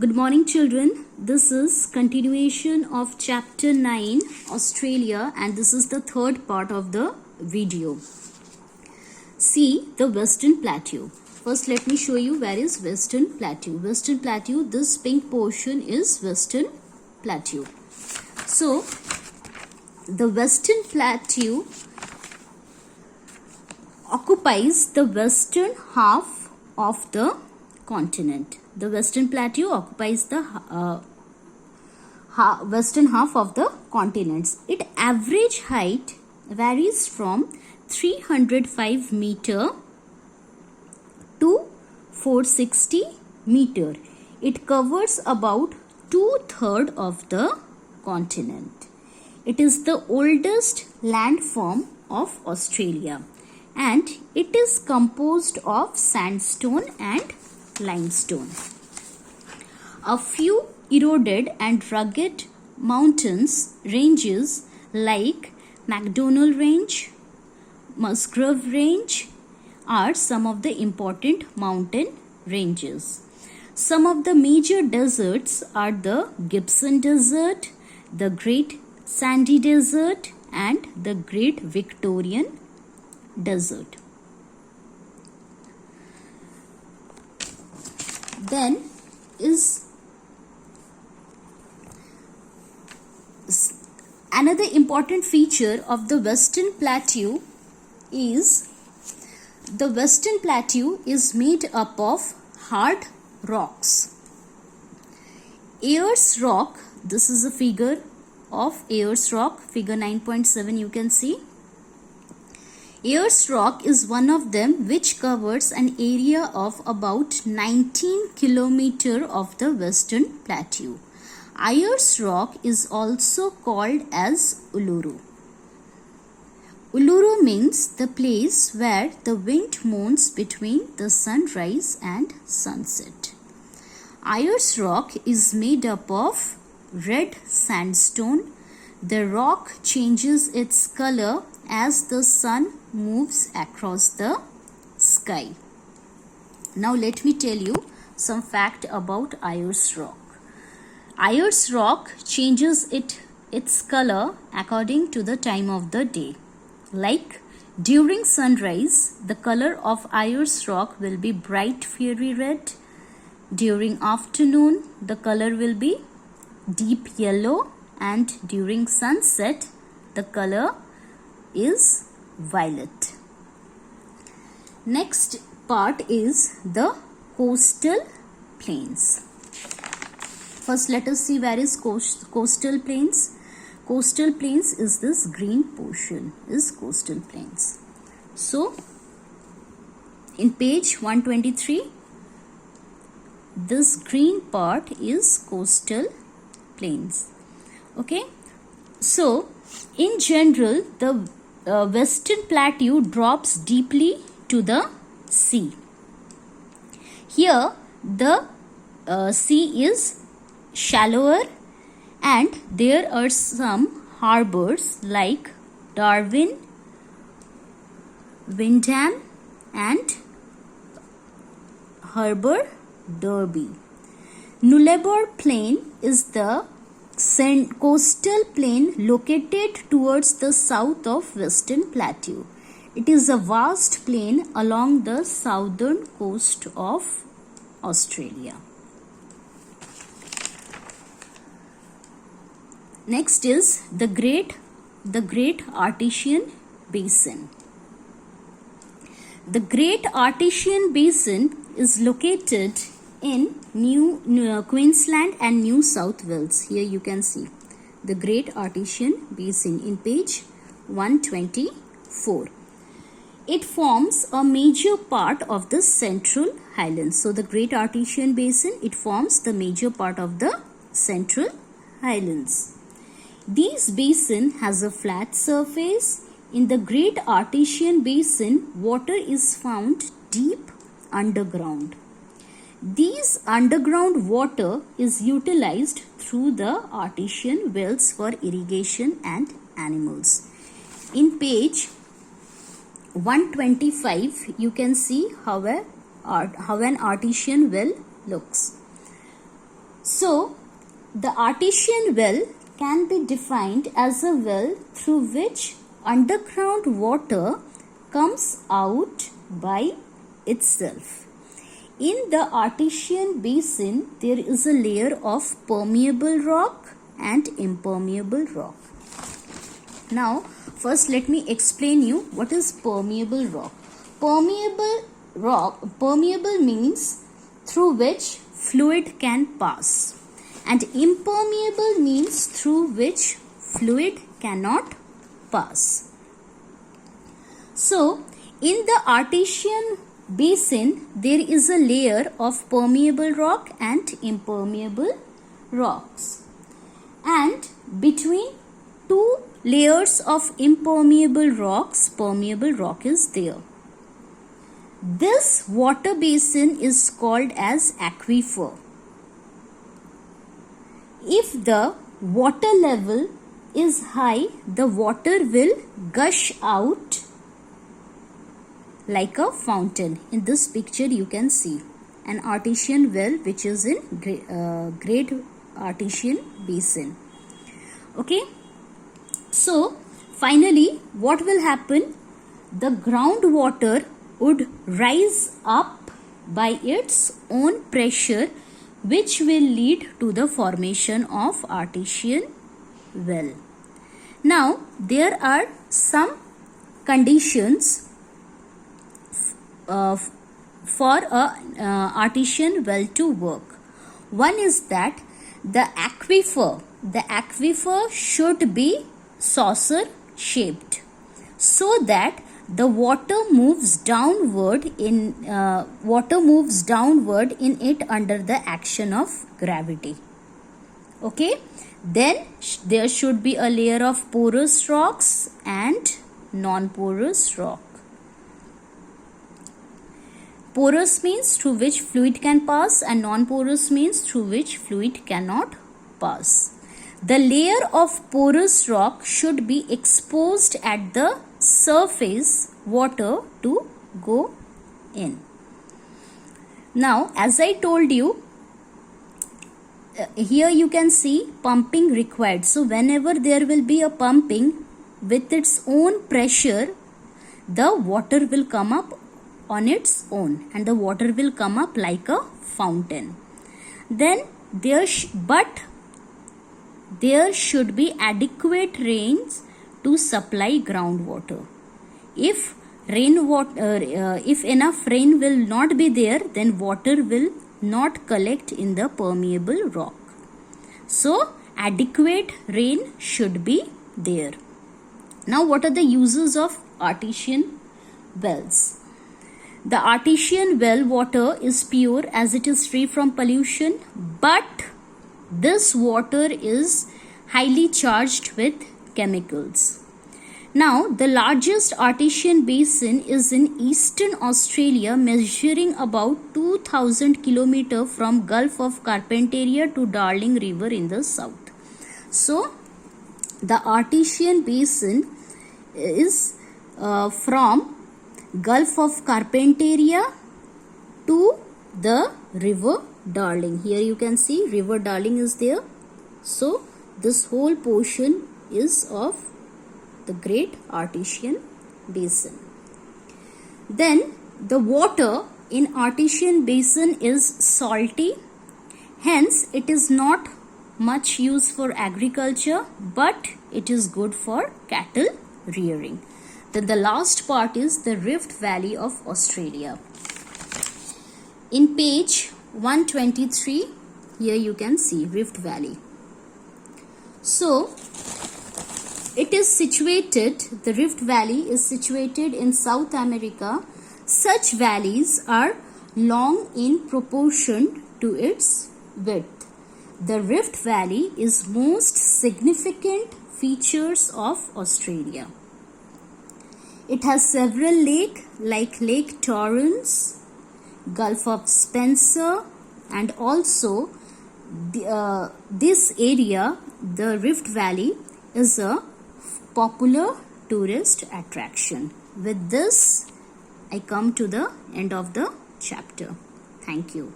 Good morning, children. This is continuation of chapter 9, Australia, and this is the third part of the video. See the Western Plateau. First, let me show you where is Western Plateau. Western Plateau, this pink portion is Western Plateau. So, the Western Plateau occupies the western half of the continent. The Western Plateau occupies the western half of the continents. Its average height varies from 305 meter to 460 meter. It covers about 2/3 of the continent. It is the oldest landform of Australia, and it is composed of sandstone and limestone. A few eroded and rugged mountains ranges like McDonnell Range, Musgrave Range are some of the important mountain ranges. Some of the major deserts are the Gibson Desert, the Great Sandy Desert, and the Great Victorian Desert. Then is another important feature of the Western Plateau is the Western Plateau is made up of hard rocks. Ayers Rock, this is a figure of Ayers Rock, figure 9.7 you can see. Ayers Rock is one of them, which covers an area of about 19 km of the Western Plateau. Ayers Rock is also called as Uluru. Uluru means the place where the wind moves between the sunrise and sunset. Ayers Rock is made up of red sandstone. The rock changes its color as the sun moves across the sky. Now let me tell you some fact about Ayers Rock. Ayers Rock changes its color according to the time of the day. Like during sunrise, the color of Ayers Rock will be bright fiery red. During afternoon, the color will be deep yellow, and during sunset, the color is violet. Next part is the coastal plains. First, let us see where is coastal plains. Coastal plains is this green portion is coastal plains. So, in page 123, this green part is coastal plains. Okay. So, in general, the Western Plateau drops deeply to the sea. Here, the sea is shallower, and there are some harbors like Darwin, Wyndham, and Harbour Derby. Nullarbor Plain is the coastal plain located towards the south of Western Plateau. It is a vast plain along the southern coast of Australia. Next is the Great Artesian Basin. The Great Artesian Basin is located in Queensland and New South Wales. Here you can see the Great Artesian Basin in page 124. It forms a major part of the Central Highlands. So the Great Artesian Basin, it forms the major part of the Central Highlands. This basin has a flat surface. In the Great Artesian Basin, water is found deep underground. These underground water is utilized through the artesian wells for irrigation and animals. In page 125, you can see how an artesian well looks. So the artesian well can be defined as a well through which underground water comes out by itself. In the artesian basin, there is a layer of permeable rock and impermeable rock. Now, first let me explain you what is permeable rock. Permeable means through which fluid can pass, and impermeable means through which fluid cannot pass. So, in the artesian basin, there is a layer of permeable rock and impermeable rocks, and between two layers of impermeable rocks, permeable rock is there. This water basin is called as aquifer. If the water level is high, the water will gush out like a fountain. In this picture you can see an artesian well which is in great artesian basin. Okay, so finally what will happen? The groundwater would rise up by its own pressure, which will lead to the formation of artesian well. Now there are some conditions for a artesian well to work. One is that the aquifer should be saucer shaped, so that the water moves downward in it under the action of gravity. Okay, then there should be a layer of porous rocks and non-porous rock. Porous means through which fluid can pass, and non-porous means through which fluid cannot pass. The layer of porous rock should be exposed at the surface water to go in. Now, as I told you, here you can see pumping required. So whenever there will be a pumping with its own pressure, the water will come up on its own, and the water will come up like a fountain. Then there should be adequate rains to supply groundwater. If enough rain will not be there, then water will not collect in the permeable rock. So adequate rain should be there. Now what are the uses of artesian wells? The artesian well water is pure as it is free from pollution, but this water is highly charged with chemicals. Now, the largest artesian basin is in eastern Australia, measuring about 2000 km from Gulf of Carpentaria to Darling River in the south. So, the artesian basin is from Gulf of Carpentaria to the river Darling. Here you can see river Darling is there. So this whole portion is of the great artesian basin. Then the water in artesian basin is salty. Hence it is not much used for agriculture, but it is good for cattle rearing. Then the last part is the Rift Valley of Australia. In page 123, here you can see Rift Valley. So, it is situated, the Rift Valley is situated in South America. Such valleys are long in proportion to its width. The Rift Valley is most significant features of Australia. It has several lakes like Lake Torrens, Gulf of Spencer, and also this area, the Rift Valley, is a popular tourist attraction. With this, I come to the end of the chapter. Thank you.